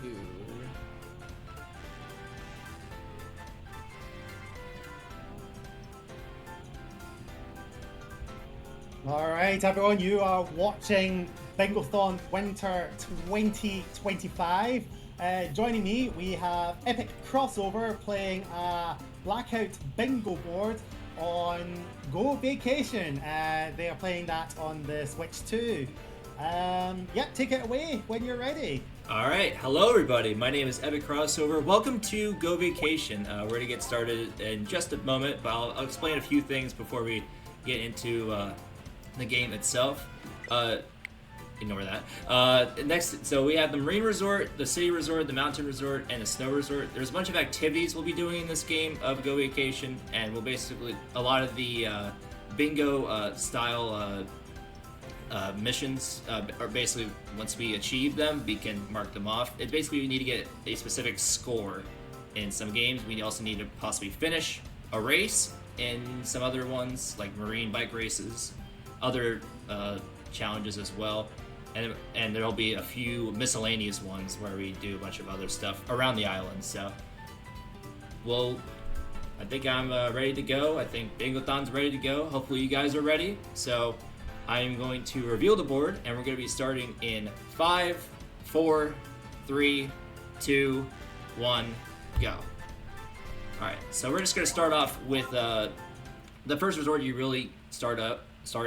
2. Alright everyone, you are watching Bingothon Winter 2025. Joining me, we have EpicCrossover playing a Blackout bingo board on Go Vacation. They are playing that on the Switch too. Yeah, take it away when you're ready. Alright, hello everybody, my name is EpicCrossover. Welcome to Go Vacation. We're going to get started in just a moment, but I'll explain a few things before we get into the game itself. Ignore that. Next, so we have the Marine Resort, the City Resort, the Mountain Resort, and the Snow Resort. There's a bunch of activities we'll be doing in this game of Go Vacation, and we'll basically, a lot of the bingo style missions are basically, once we achieve them, we can mark them off. It basically, we need to get a specific score in some games. We also need to possibly finish a race in some other ones, like marine bike races, other challenges as well, and there'll be a few miscellaneous ones where we do a bunch of other stuff around the island. So, well, I think I'm ready to go. I think Bingothon's ready to go. Hopefully you guys are ready. So I'm going to reveal the board, and we're going to be starting in 5, 4, 3, 2, 1, go. Alright, so we're just going to start off with the first resort. You really start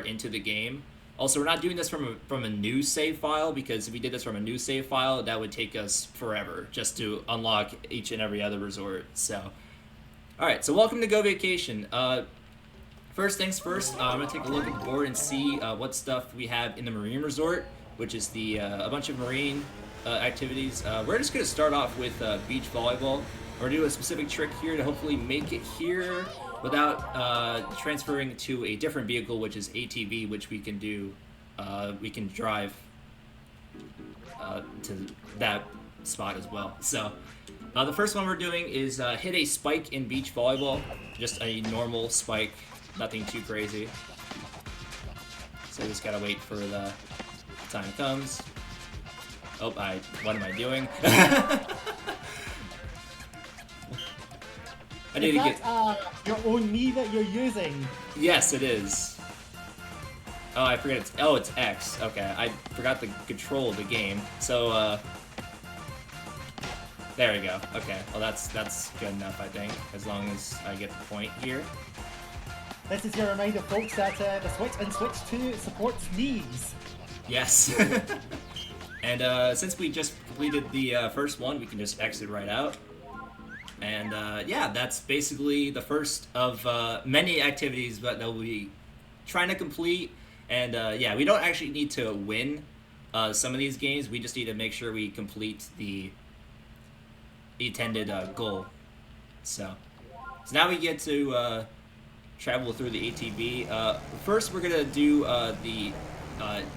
into the game. Also, we're not doing this from a new save file, because if we did this from a new save file, that would take us forever just to unlock each and every other resort. So, alright, so welcome to Go Vacation. First things first, I'm going to take a look at the board and see what stuff we have in the Marine Resort, which is a bunch of marine activities. We're just going to start off with beach volleyball. We're going to do a specific trick here to hopefully make it here without transferring to a different vehicle, which is ATV, which we can do. We can drive to that spot as well. So the first one we're doing is hit a spike in beach volleyball, just a normal spike, nothing too crazy. So we just gotta wait for the time comes. Oh, what am I doing? I need to get your own knee that you're using. Yes, it is. Oh, I forget it's X. Okay, I forgot the control of the game. So there we go. Okay, well that's good enough, I think, as long as I get the point here. This is your reminder, folks, that the Switch and Switch 2 supports knees. Yes. And since we just completed the first one, we can just exit right out. And yeah, that's basically the first of many activities that we'll be trying to complete. And yeah, we don't actually need to win some of these games. We just need to make sure we complete the intended goal. So now we get to travel through the ATV. First, we're gonna do the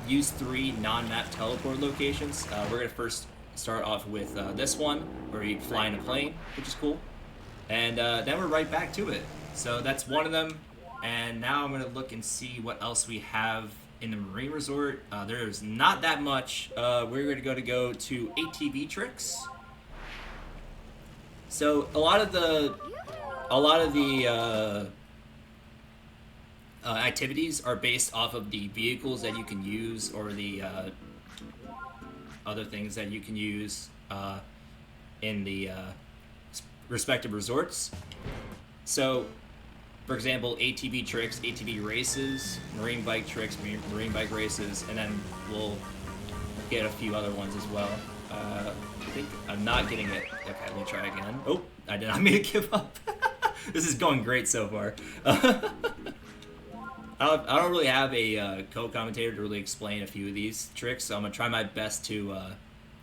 use 3 non-map teleport locations. We're gonna first start off with this one, where we fly in a plane, which is cool, and then we're right back to it. So that's one of them, and now I'm gonna look and see what else we have in the Marine Resort. There's not that much. We're gonna go to ATV tricks. So a lot of the activities are based off of the vehicles that you can use, or the other things that you can use in the respective resorts. So, for example, ATV tricks, ATV races, marine bike tricks, marine bike races, and then we'll get a few other ones as well. I think I'm not getting it. Okay, let me try again. Oh, I did not mean to give up. This is going great so far. I don't really have a co-commentator to really explain a few of these tricks, so I'm going to try my best to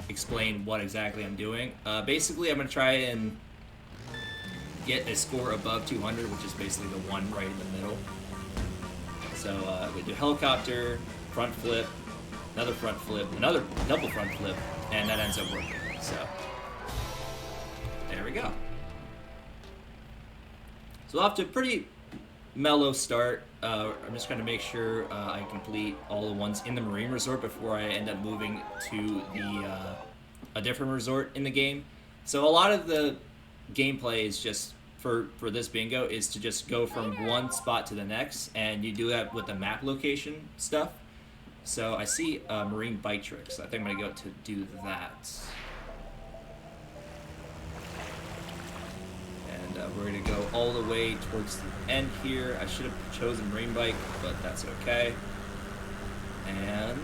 explain what exactly I'm doing. Basically, I'm going to try and get a score above 200, which is basically the one right in the middle. So we do helicopter, front flip, another front flip, another double front flip, and that ends up working. So there we go. So off to a pretty mellow start. I'm just going to make sure I complete all the ones in the Marine Resort before I end up moving to the a different resort in the game. So a lot of the gameplay is just for this bingo is to just go from one spot to the next, and you do that with the map location stuff. So I see marine bike tricks. I think I'm gonna go to do that. And we're gonna go all the way towards the end here. I should have chosen marine bike, but that's okay. And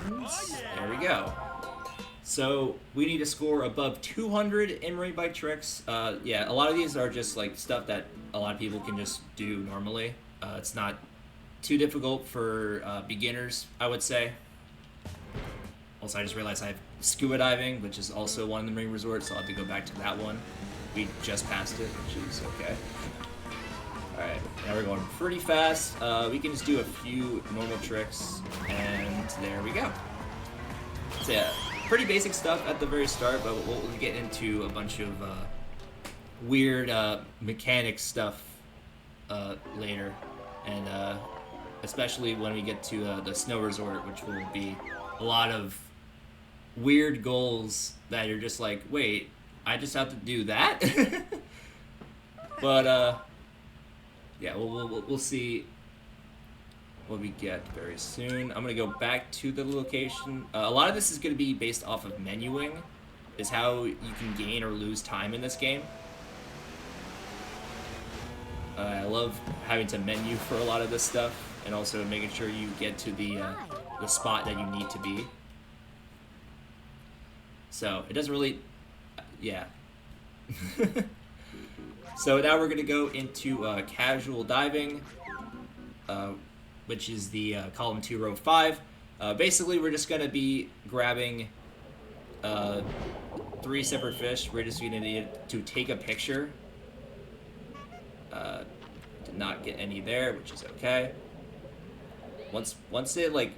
there we go. So we need to score above 200 in marine bike tricks. Yeah, a lot of these are just like stuff that a lot of people can just do normally. It's not too difficult for beginners, I would say. Also, I just realized I have scuba diving, which is also one in the marine resort, so I'll have to go back to that one. We just passed it, which is okay. Alright, now we're going pretty fast. We can just do a few normal tricks, and there we go. So yeah, pretty basic stuff at the very start, but we'll get into a bunch of weird mechanic stuff later, and especially when we get to the snow resort, which will be a lot of weird goals that you're just like, wait, I just have to do that? But yeah, we'll see what we get very soon. I'm gonna go back to the location. A lot of this is gonna be based off of menuing, is how you can gain or lose time in this game. I love having to menu for a lot of this stuff, and also making sure you get to the spot that you need to be. So it doesn't really, yeah. So now we're gonna go into casual diving, which is the column 2, row 5. Basically, we're just gonna be grabbing 3 separate fish. We're just gonna need to take a picture. Did not get any there, which is okay. Once it like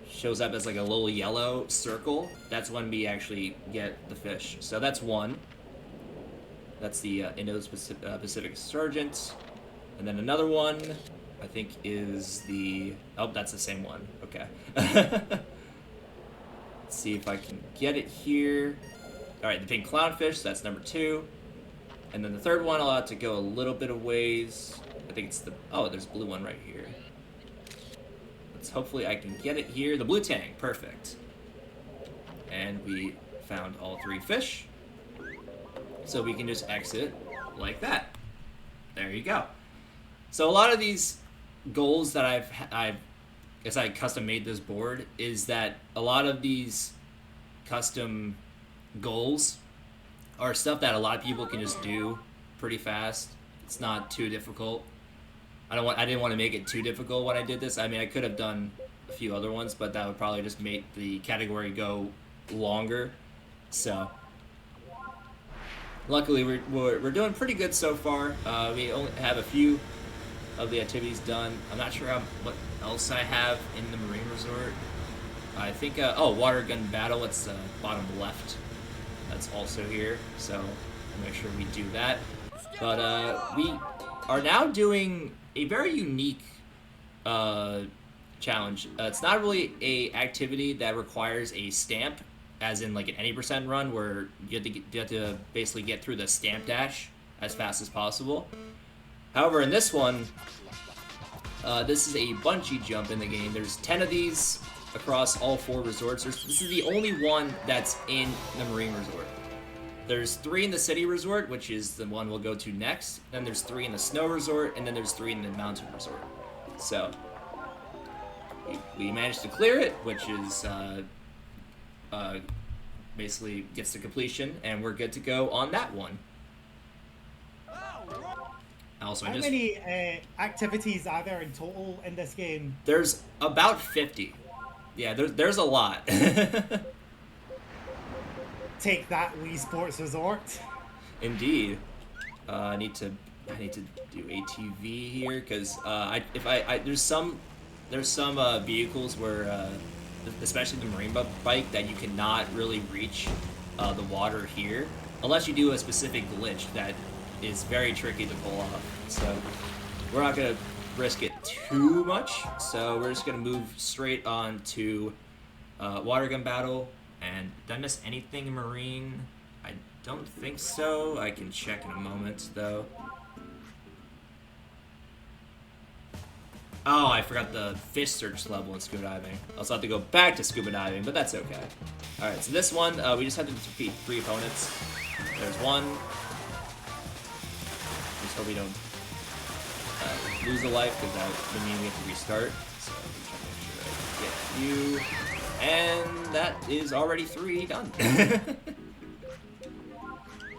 shows up as like a little yellow circle, that's when we actually get the fish. So that's one. That's the Indo-Pacific Sergeant. And then another one, I think, is the... Oh, that's the same one. Okay. Let's see if I can get it here. Alright, the pink clownfish, so that's number 2. And then the third one, I'll have to go a little bit of ways. I think it's the... Oh, there's a blue one right here. Hopefully I can get it here. The blue tang, perfect. And we found all 3 fish. So we can just exit like that. There you go. So a lot of these goals that I've as I custom made this board is that a lot of these custom goals are stuff that a lot of people can just do pretty fast. It's not too difficult. I didn't want to make it too difficult when I did this. I mean, I could have done a few other ones, but that would probably just make the category go longer. So, luckily we're doing pretty good so far. We only have a few of the activities done. I'm not sure what else I have in the marine resort. I think oh, water gun battle. It's bottom left. That's also here. So I'll make sure we do that. But we are now doing a very unique challenge. It's not really a activity that requires a stamp, as in like an any % run, where you have to basically get through the stamp dash as fast as possible. However, in this one, this is a bungee jump in the game. There's 10 of these across all 4 resorts. This is the only one that's in the marine resort. There's 3 in the city resort, which is the one we'll go to next. Then there's 3 in the snow resort, and then there's 3 in the mountain resort. So we managed to clear it, which is basically gets to completion, and we're good to go on that one. Also, how many activities are there in total in this game? There's about 50. Yeah, there's a lot. Take that, Wii Sports Resort. Indeed. I need to do ATV here, because there's some vehicles where especially the marine bike, that you cannot really reach the water here unless you do a specific glitch that is very tricky to pull off. So we're not gonna risk it too much. So we're just gonna move straight on to water gun battle. And did I miss anything marine? I don't think so. I can check in a moment, though. Oh, I forgot the fish search level in scuba diving. I also have to go back to scuba diving, but that's okay. Alright, so this one, we just have to defeat 3 opponents. There's one. Just hope we don't lose a life, because that would mean we have to restart. So I'm trying to make sure I get you. And that is already 3 done.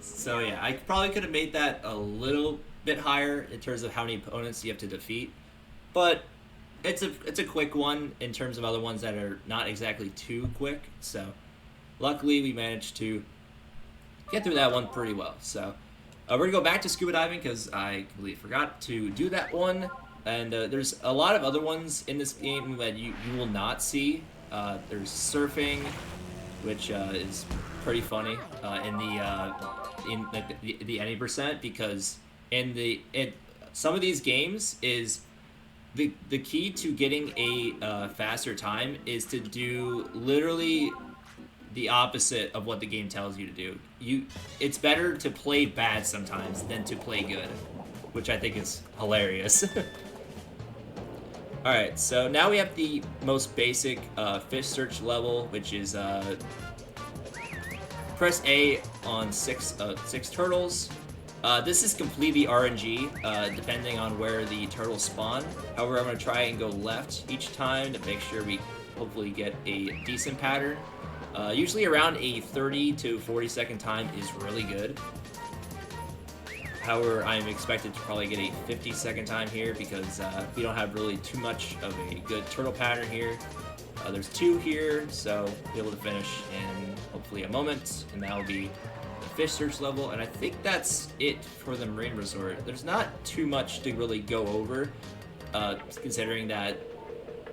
So yeah, I probably could have made that a little bit higher in terms of how many opponents you have to defeat. But it's a quick one in terms of other ones that are not exactly too quick. So luckily we managed to get through that one pretty well. So we're going to go back to scuba diving because I completely forgot to do that one. And there's a lot of other ones in this game that you will not see. There's surfing, which is pretty funny in the any percent, because in some of these games is the key to getting a faster time is to do literally the opposite of what the game tells you to do. It's better to play bad sometimes than to play good, which I think is hilarious. Alright, so now we have the most basic fish search level, which is press A on 6 turtles. This is completely RNG, depending on where the turtles spawn. However, I'm going to try and go left each time to make sure we hopefully get a decent pattern. Usually around a 30 to 40 second time is really good. However, I'm expected to probably get a 50-second time here because we don't have really too much of a good turtle pattern here. There's 2 here, so we'll be able to finish in hopefully a moment, and that will be the fish search level. And I think that's it for the marine resort. There's not too much to really go over, considering that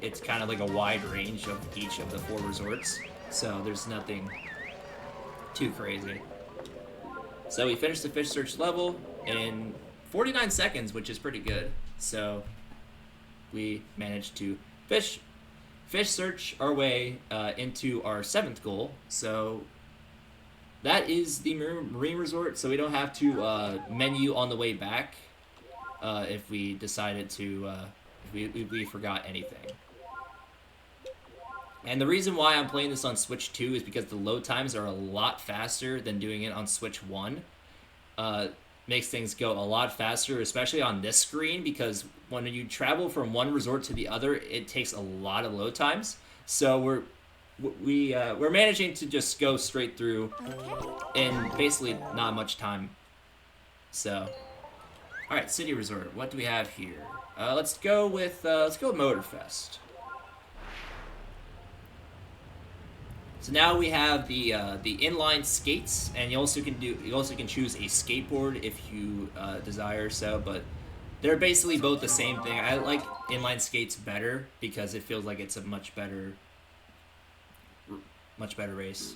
it's kind of like a wide range of each of the 4 resorts, so there's nothing too crazy. So we finished the fish search level in 49 seconds, which is pretty good. So we managed to fish search our way into our 7th goal. So that is the marine resort. So we don't have to menu on the way back if we decided to if we forgot anything. And the reason why I'm playing this on Switch 2 is because the load times are a lot faster than doing it on Switch 1. Makes things go a lot faster, especially on this screen, because when you travel from one resort to the other, it takes a lot of load times. So we're managing to just go straight through in basically not much time. So, all right, City Resort. What do we have here? Let's go with Motorfest. So now we have the inline skates, and you also can choose a skateboard if you desire so, but they're basically both the same thing. I like inline skates better because it feels like it's a much better race.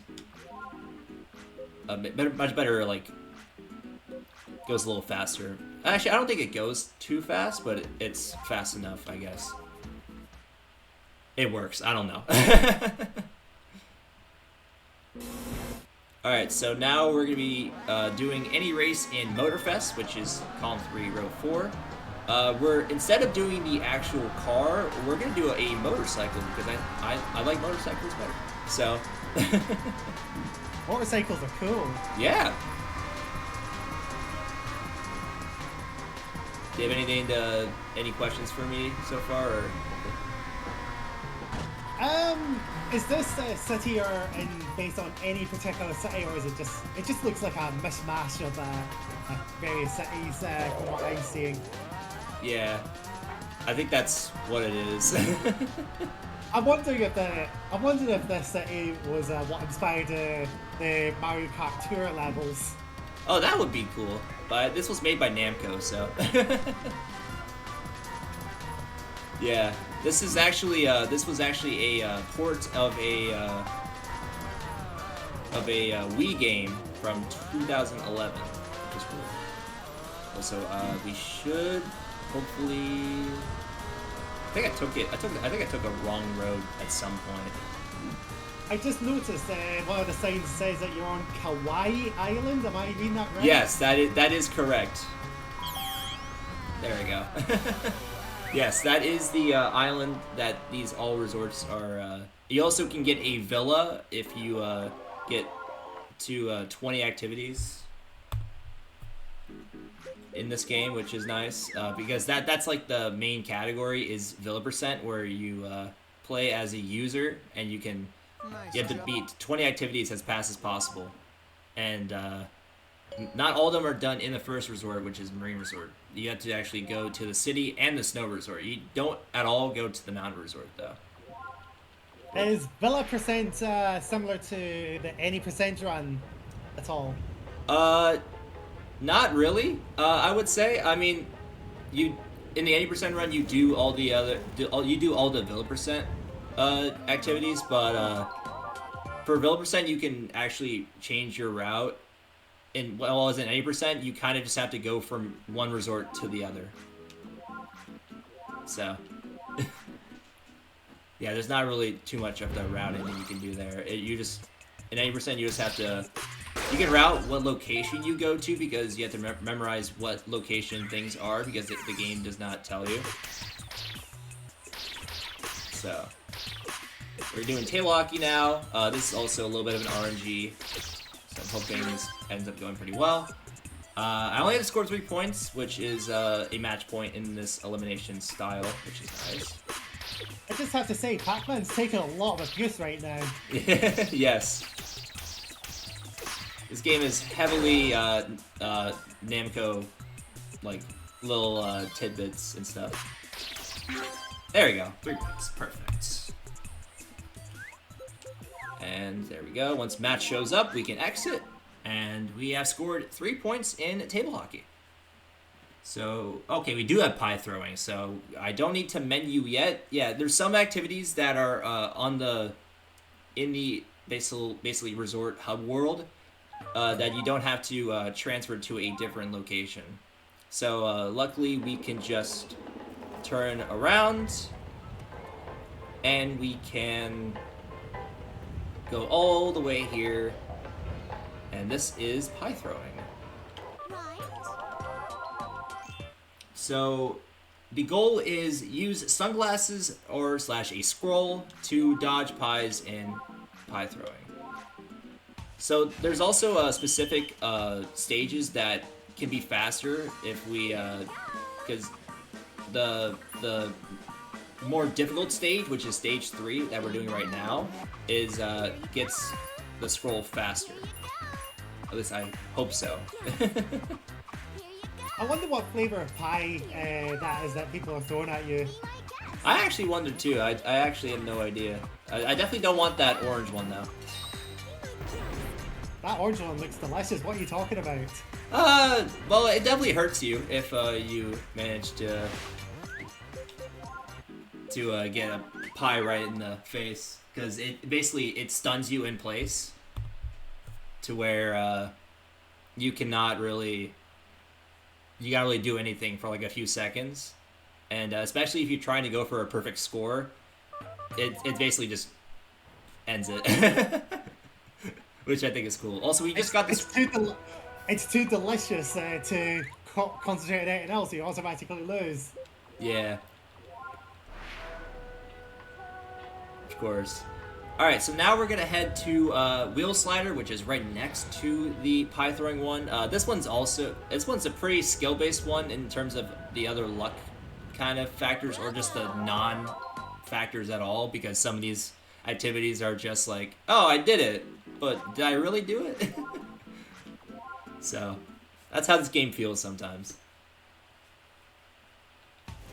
Much better, like, goes a little faster. Actually, I don't think it goes too fast, but it's fast enough, I guess. It works. I don't know. Alright, so now we're going to be doing any race in Motorfest, which is column 3, row 4. Instead of doing the actual car, we're going to do a motorcycle because I like motorcycles better. So, motorcycles are cool. Yeah. Do you have any questions for me so far? Or? Is this city based on any particular city, or is it just looks like a mishmash of various cities from what I'm seeing? Yeah, I think that's what it is. I'm wondering if this city was what inspired the Mario Kart Tour levels. Oh, that would be cool. But this was made by Namco, so. Yeah, this was actually a port of a Wii game from 2011, which is cool. Also, we should hopefully. I think I took a wrong road at some point. I just noticed one of the signs says that you're on Kauai Island. Am I reading that right? Yes, that is correct. There we go. Yes, that is the island that these all resorts are. You also can get a villa if you get to 20 activities in this game, which is nice because that's like the main category is villa percent, where you play as a user and you have to beat 20 activities as fast as possible, and not all of them are done in the first resort, which is Marine Resort. You have to actually go to the city and the snow resort. You don't at all go to the mountain resort though. Is villa percent similar to the any percent run at all? Not really. I would say. I mean, in the 80% run, you do all the villa percent activities, but for villa percent, you can actually change your route. And well, as an 80%, you kind of just have to go from one resort to the other. So, yeah, there's not really too much of the routing that you can do there. In 80%, you just have to. You can route what location you go to because you have to memorize what location things are because the game does not tell you. So, we're doing table hockey now. This is also a little bit of an RNG, so I'm hoping this ends up going pretty well. I only had to score 3 points, which is a match point in this elimination style, which is nice. I just have to say, Pac-Man's taking a lot of abuse right now. Yes. This game is heavily Namco, like, little tidbits and stuff. There we go. 3 points. Perfect. And there we go. Once match shows up, we can exit. And we have scored 3 points in table hockey. So, okay, we do have pie throwing, so I don't need to menu yet. Yeah, there's some activities that are in the basically resort hub world that you don't have to transfer to a different location. So, luckily, we can just turn around, and we can go all the way here, and this is pie throwing. So the goal is use sunglasses or / a scroll to dodge pies in pie throwing. So there's also specific stages that can be faster if we, because the more difficult stage, which is stage 3 that we're doing right now, is gets the scroll faster. At least I hope so. I wonder what flavor of pie that is that people are throwing at you. I actually wondered too. I actually have no idea. I definitely don't want that orange one though. That orange one looks delicious. What are you talking about? Well, it definitely hurts you if you manage to get a pie right in the face, because it basically stuns you in place to where you cannot really do anything for like a few seconds, and especially if you're trying to go for a perfect score, it basically just ends it, which I think is cool. Also, we just got this. It's too delicious to concentrate on anything else. You automatically lose. Yeah. Of course. Alright, so now we're going to head to Wheel Slider, which is right next to the pie throwing one. This one's a pretty skill-based one in terms of the other luck kind of factors, or just the non-factors at all, because some of these activities are just like, oh, I did it, but did I really do it? So, that's how this game feels sometimes.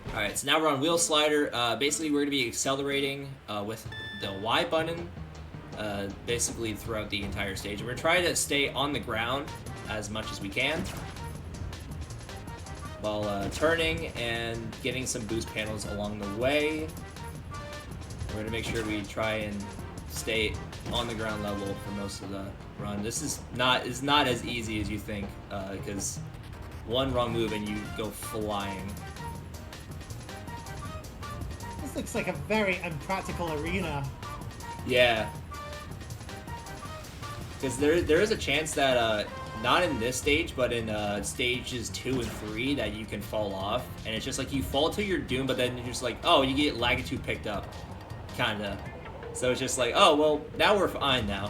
Alright, so now we're on Wheel Slider. Basically, we're going to be accelerating with the Y button basically throughout the entire stage. We're trying to stay on the ground as much as we can while turning and getting some boost panels along the way. We're going to make sure we try and stay on the ground level for most of the run. This is not as easy as you think, because one wrong move and you go flying. This looks like a very impractical arena. Yeah. Because there is a chance that not in this stage, but in stages 2 and 3 that you can fall off, and it's just like you fall to your doom, but then you're just like, oh, you get Lakitu picked up, kinda. So it's just like, oh well, now we're fine now.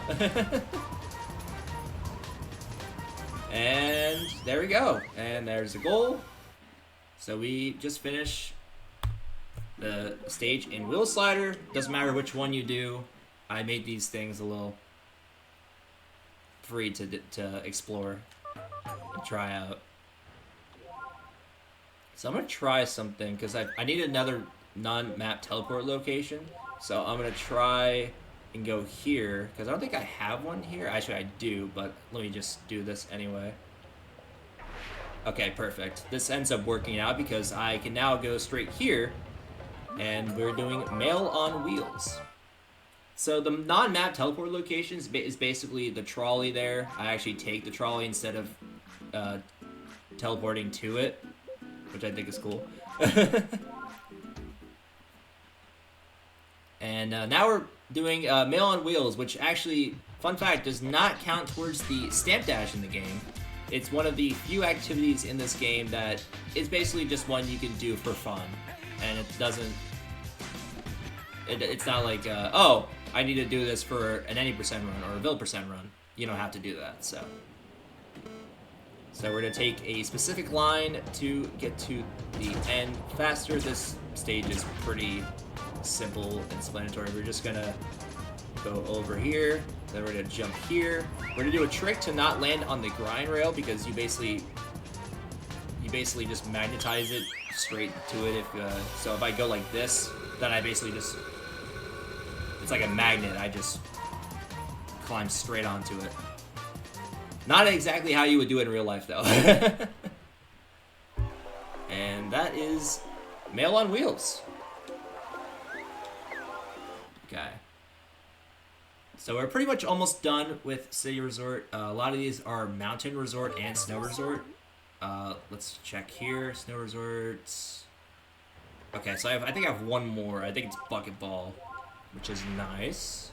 And there we go, and there's the goal. So we just finished the stage in Wheel Slider. Doesn't matter which one you do. I made these things a little free to explore and try out. So I'm gonna try something because I need another non-map teleport location. So I'm gonna try and go here because I don't think I have one here. Actually, I do, but let me just do this anyway. Okay, perfect. This ends up working out because I can now go straight here, and we're doing Mail on Wheels. So the non-map teleport location is basically the trolley there. I actually take the trolley instead of teleporting to it, which I think is cool. And now we're doing Mail on Wheels, which actually, fun fact, does not count towards the stamp dash in the game. It's one of the few activities in this game that is basically just one you can do for fun. And it doesn't... It's not like, oh, I need to do this for an any percent run or a vil percent run. You don't have to do that, so. So we're gonna take a specific line to get to the end faster. This stage is pretty simple and explanatory. We're just gonna go over here, then we're gonna jump here. We're gonna do a trick to not land on the grind rail because you basically just magnetize it straight to it. So if I go like this, then I basically just, it's like a magnet. I just climb straight onto it. Not exactly how you would do it in real life, though. And that is Mail on Wheels. Okay. So we're pretty much almost done with City Resort. A lot of these are Mountain Resort and Snow Resort. Let's check here. Snow Resorts. Okay, so I think I have one more. I think it's Bucket Ball, which is nice.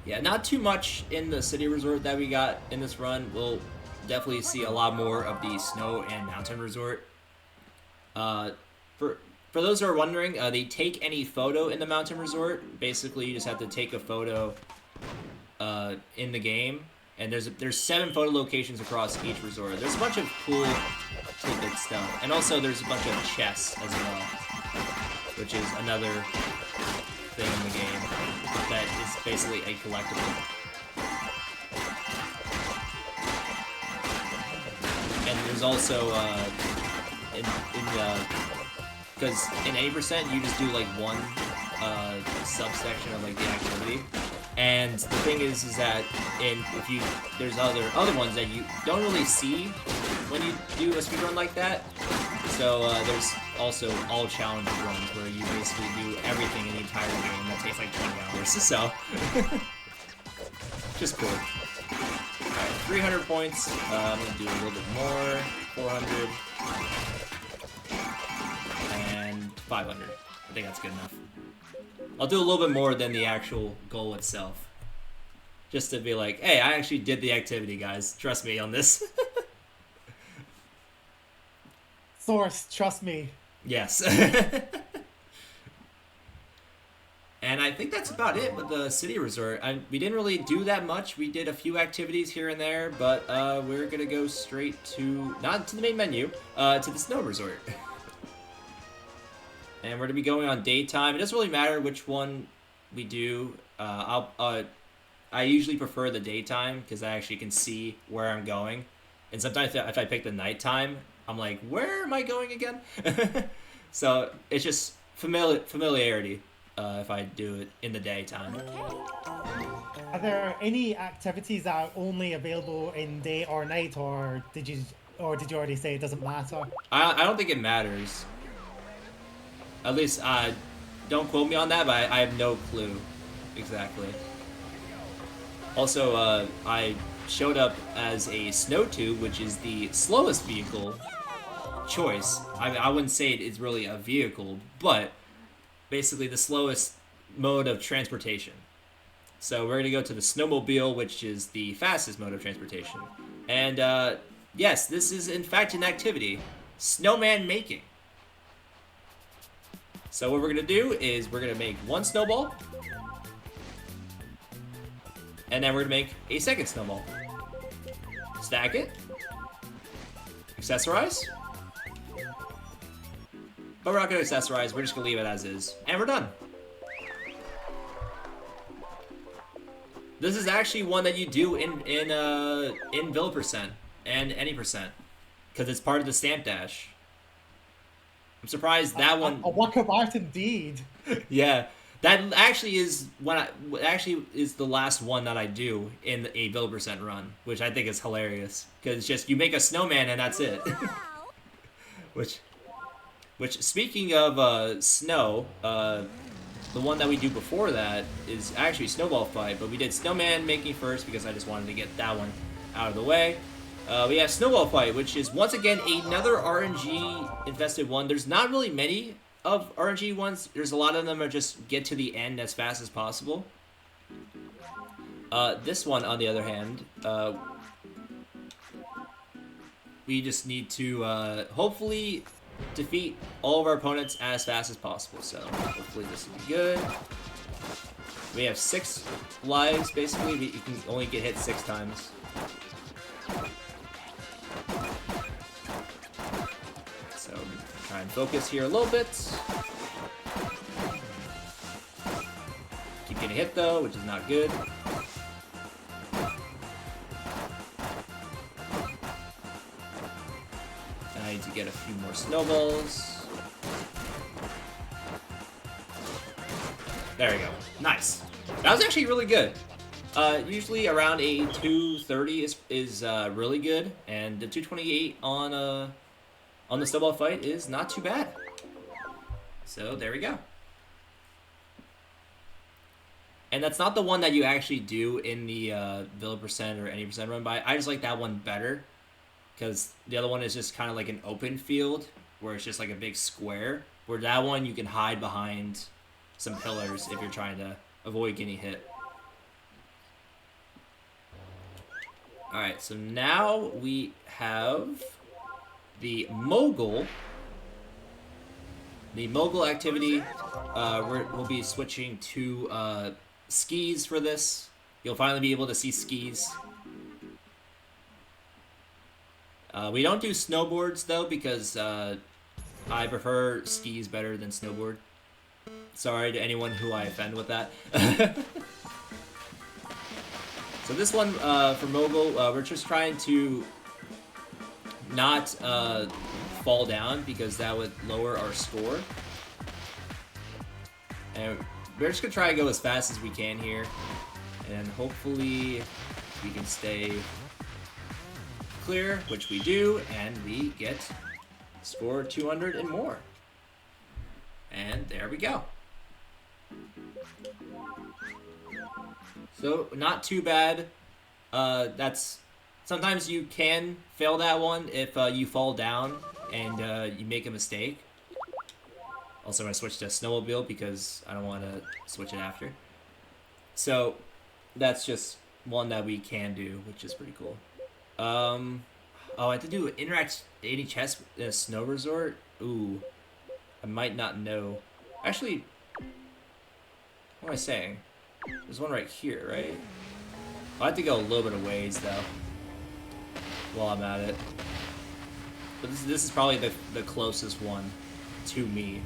Yeah, not too much in the City Resort that we got in this run. We'll definitely see a lot more of the Snow and Mountain Resort. For those who are wondering, they take any photo in the Mountain Resort. Basically, you just have to take a photo in the game. And there's 7 photo locations across each resort. There's a bunch of cool tidbit stuff. And also there's a bunch of chests as well, which is another thing in the game that is basically a collectible. And there's also because in 80% you just do like one subsection of like the activity. And the thing is that there's other ones that you don't really see when you do a speedrun like that. So there's also all challenge runs where you basically do everything in the entire game that takes like 20 hours. So just cool. Alright, 300 points. I'm gonna do a little bit more. 400 and 500. I think that's good enough. I'll do a little bit more than the actual goal itself. Just to be like, hey, I actually did the activity, guys. Trust me on this. Source, trust me. Yes. And I think that's about it with the City Resort. We didn't really do that much. We did a few activities here and there, but we're going to go straight to, not to the main menu, to the Snow Resort. And we're going to be going on daytime. It doesn't really matter which one we do. I usually prefer the daytime because I actually can see where I'm going. And sometimes if I pick the nighttime, I'm like, where am I going again? So it's just familiarity if I do it in the daytime. Are there any activities that are only available in day or night, or did you already say it doesn't matter? I don't think it matters. At least, don't quote me on that, but I have no clue exactly. Also, I showed up as a snow tube, which is the slowest vehicle choice. I wouldn't say it is really a vehicle, but basically the slowest mode of transportation. So we're gonna go to the snowmobile, which is the fastest mode of transportation. And yes, this is in fact an activity, snowman making. So what we're gonna do is we're gonna make one snowball, and then we're gonna make a second snowball. Stack it, accessorize, but we're not gonna accessorize, we're just gonna leave it as is, and we're done. This is actually one that you do in Vil% and any percent, because it's part of the stamp dash. I'm surprised that one. A work of art indeed. Yeah, that actually is the last one that I do in a Vil% run, which I think is hilarious because it's just you make a snowman and that's it. which speaking of snow, the one that we do before that is actually snowball fight, but we did snowman making first because I just wanted to get that one out of the way. We have snowball fight, which is once again another RNG infested one. There's not really many of RNG ones. There's a lot of them are just get to the end as fast as possible. This one, on the other hand, we just need to hopefully defeat all of our opponents as fast as possible. So hopefully this will be good. We have 6 lives basically. You can only get hit 6 times. So try and focus here a little bit. Keep getting hit though, which is not good. I need to get a few more snowballs. There we go. Nice. That was actually really good. Usually around a 230 is really good, and the 228 on the snowball fight is not too bad. So there we go. And that's not the one that you actually do in the Vil% or any percent run by. I just like that one better, because the other one is just kind of like an open field where it's just like a big square, where that one you can hide behind some pillars if you're trying to avoid getting hit. Alright, so now we have the mogul. The mogul activity, we'll be switching to skis for this. You'll finally be able to see skis. We don't do snowboards though, because I prefer skis better than snowboard. Sorry to anyone who I offend with that. So this one for mogul, we're just trying to not fall down because that would lower our score. And we're just gonna try to go as fast as we can here, and hopefully we can stay clear, which we do, and we get score 200 and more. And there we go. So not too bad. That's sometimes you can fail that one if you fall down and you make a mistake. Also, I'm gonna switch to snowmobile because I don't want to switch it after. So that's just one that we can do, which is pretty cool. Oh, I have to do interact 80 chests in a snow resort. Ooh, I might not know. Actually, what am I saying? There's one right here, right? I have to go a little bit of ways though while I'm at it. But this is probably the closest one to me.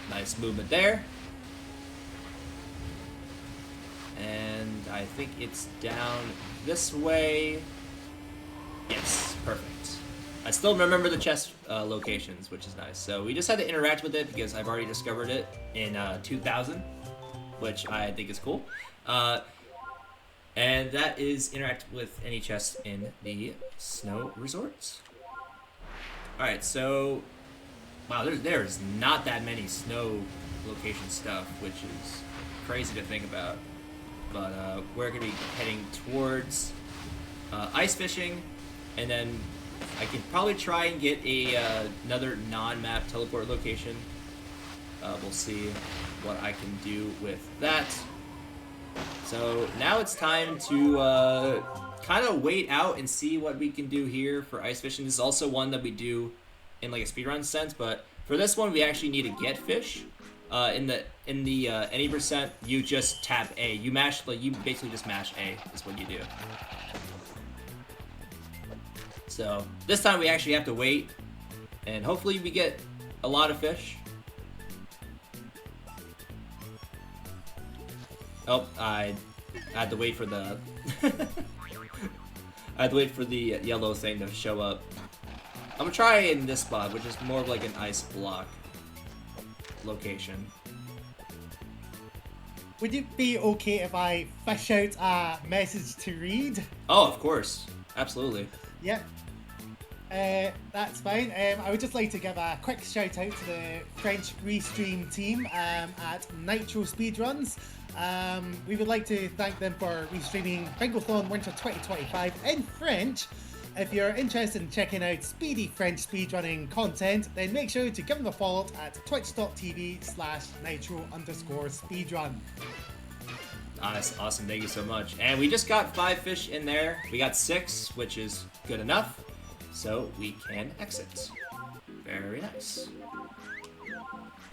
Nice movement there. And I think it's down this way. Yes, perfect. I still remember the chest locations, which is nice. So we just had to interact with it because I've already discovered it in 2000, which I think is cool. And that is interact with any chest in the snow resorts. Alright, so wow, there's not that many snow location stuff, which is crazy to think about. But we're going to be heading towards ice fishing, and then I can probably try and get another non-map teleport location We'll see what I can do with that. So now it's time to kind of wait out and see what we can do here for ice fishing. This is also one that we do in like a speedrun sense, but for this one we actually need to get fish. In the any percent, you just tap A. You basically just mash A is what you do. So this time we actually have to wait, and hopefully we get a lot of fish. Oh, I had to wait for the I had to wait for the yellow thing to show up. I'm gonna try in this spot, which is more of like an ice block location. Would it be okay if I fish out a message to read? Oh, of course. Absolutely. Yep. That's fine. I would just like to give a quick shout out to the French restream team at Nitro Speedruns. We would like to thank them for restreaming Bingothon Winter 2025 in French. If you're interested in checking out speedy French speedrunning content, then make sure to give them a follow at twitch.tv/nitro_speedrun. That's awesome, thank you so much. And we just got 5 fish in there. We got 6, which is good enough. So we can exit. Very nice.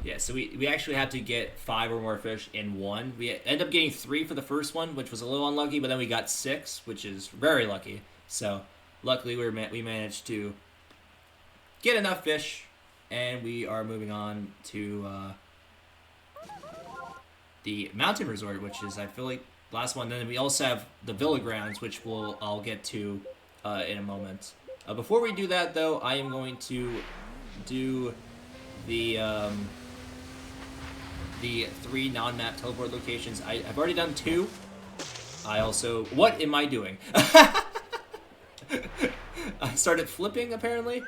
Yeah, so we actually have to get 5 or more fish in one. We end up getting 3 for the first one, which was a little unlucky, but then we got 6, which is very lucky. So luckily we managed to get enough fish, and we are moving on to the mountain resort, which is, I feel like, the last one. Then we also have the Villa Grounds, which I'll get to in a moment. Before we do that, though, I am going to do the 3 non-map teleport locations. I've already done 2. I also... What am I doing? I started flipping, apparently,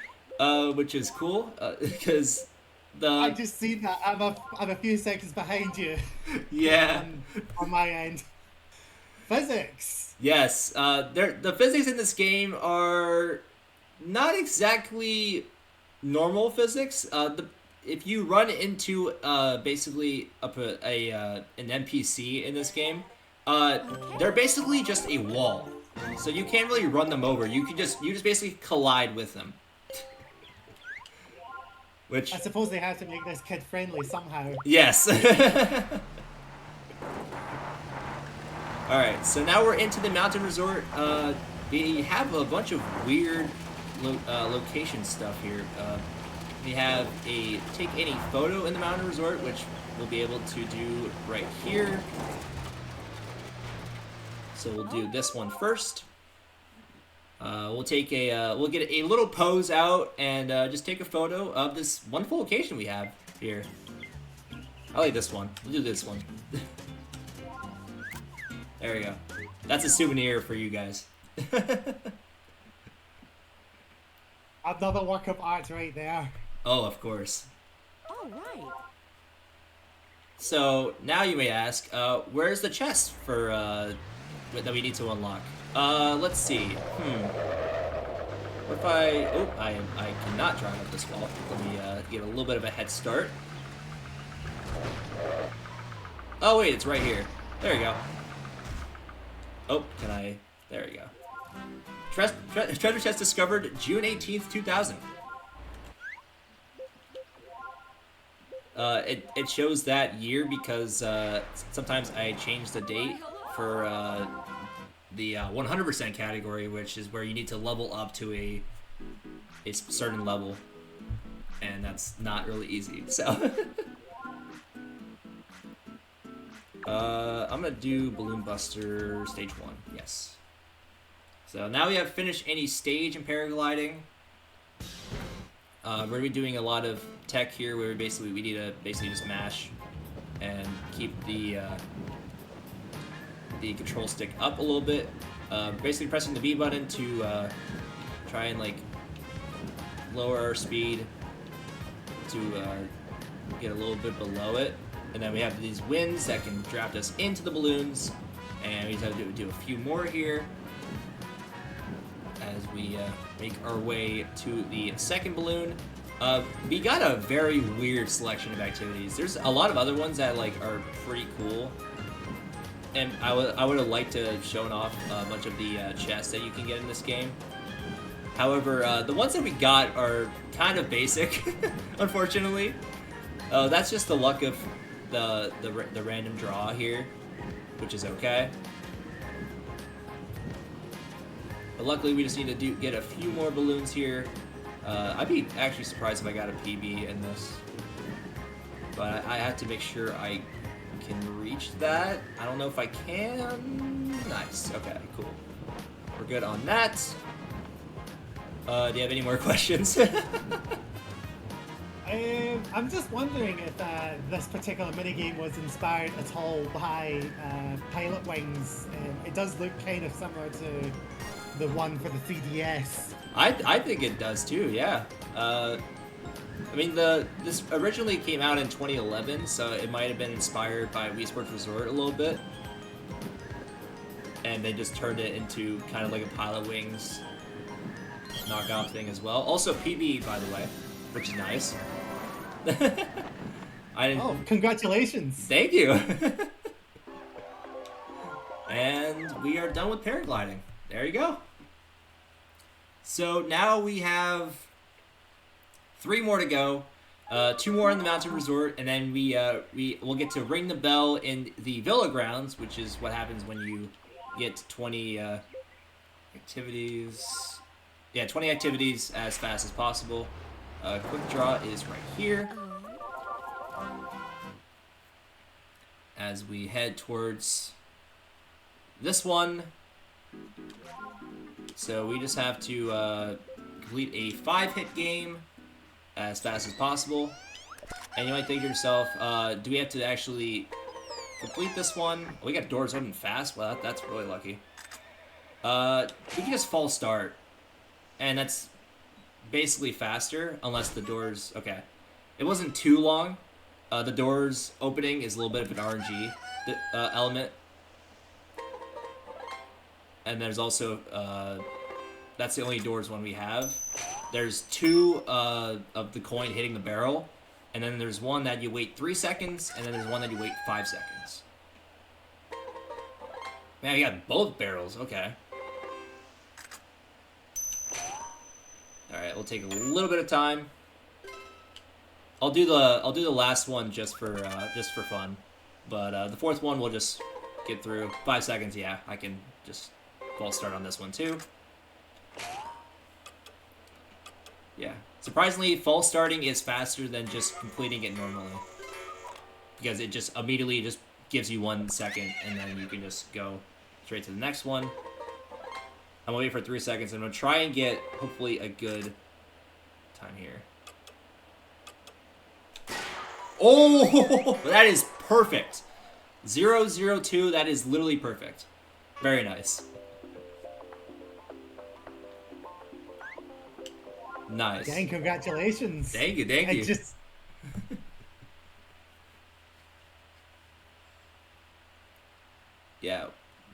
which is cool, because I just seen that. I'm a few seconds behind you. Yeah. On my end. Physics. Yes. The physics in this game are not exactly normal physics. If you run into basically an NPC in this game, they're basically just a wall. So you can't really run them over. You just basically collide with them. Which, I suppose they have to make this kid friendly somehow. Yes. Alright, so now we're into the mountain resort. We have a bunch of weird location stuff here. We have a take any photo in the mountain resort, which we'll be able to do right here. So we'll do this one first. We'll get a little pose out and just take a photo of this wonderful location we have here. I like this one. We'll do this one. There we go. That's a souvenir for you guys. Another work of art right there. Oh, of course. All right. So now you may ask, where's the chest for that we need to unlock? Let's see. What if I cannot drive up this wall. Let me get a little bit of a head start. Oh wait, it's right here. There you go. Oh, can I? There we go. Treasure chest discovered June 18th, 2000. It shows that year because sometimes I change the date for the 100% category, which is where you need to level up to a certain level, and that's not really easy. So I'm gonna do Balloon Buster Stage 1. Yes. So now we have finished any stage in paragliding. We're gonna be doing a lot of tech here, where we need to basically just mash and keep the control stick up a little bit. Basically pressing the B button to try and like lower our speed to get a little bit below it. And then we have these winds that can draft us into the balloons, and we just have to do a few more here as we make our way to the second balloon. We got a very weird selection of activities. There's a lot of other ones that like are pretty cool, and I would have liked to have shown off a bunch of the chests that you can get in this game. However, the ones that we got are kind of basic, unfortunately. That's just the luck of the random draw here, which is okay. But luckily, we just need to get a few more balloons here. I'd be actually surprised if I got a PB in this. But I have to make sure I can reach that. I don't know if I can. Nice. Okay, cool. We're good on that. Do you have any more questions? I'm just wondering if this particular minigame was inspired at all by Pilot Wings. It does look kind of similar to the one for the 3DS. I think it does too, yeah. I mean, this originally came out in 2011, so it might have been inspired by Wii Sports Resort a little bit. And they just turned it into kind of like a Pilot Wings knockoff thing as well. Also PB, by the way, which is nice. Oh, congratulations! Thank you. And we are done with paragliding. There you go. So now we have 3 more to go. 2 more in the Mountain Resort, and then we'll get to ring the bell in the Villa Grounds, which is what happens when you get 20 activities. Yeah, 20 activities as fast as possible. Quick draw is right here. As we head towards this one. So we just have to complete a 5-hit game as fast as possible. And you might think to yourself, do we have to actually complete this one? We got doors open fast. Well, that's really lucky. We can just false start. And that's basically faster, unless the doors... Okay. It wasn't too long. The doors opening is a little bit of an RNG element. And there's also... that's the only doors one we have. There's 2 of the coin hitting the barrel. And then there's one that you wait 3 seconds, and then there's one that you wait 5 seconds. Man, you got both barrels. Okay. Alright, we'll take a little bit of time. I'll do the last one just for fun. But the 4th one we'll just get through. 5 seconds, yeah, I can just false start on this one too. Yeah. Surprisingly, false starting is faster than just completing it normally. Because it just immediately just gives you 1 second, and then you can just go straight to the next one. I'm gonna wait for 3 seconds, and I'm gonna try and get, hopefully, a good time here. Oh, that is perfect. 002, that is literally perfect. Very nice. Nice. Dang, congratulations. Thank you, thank you. Yeah.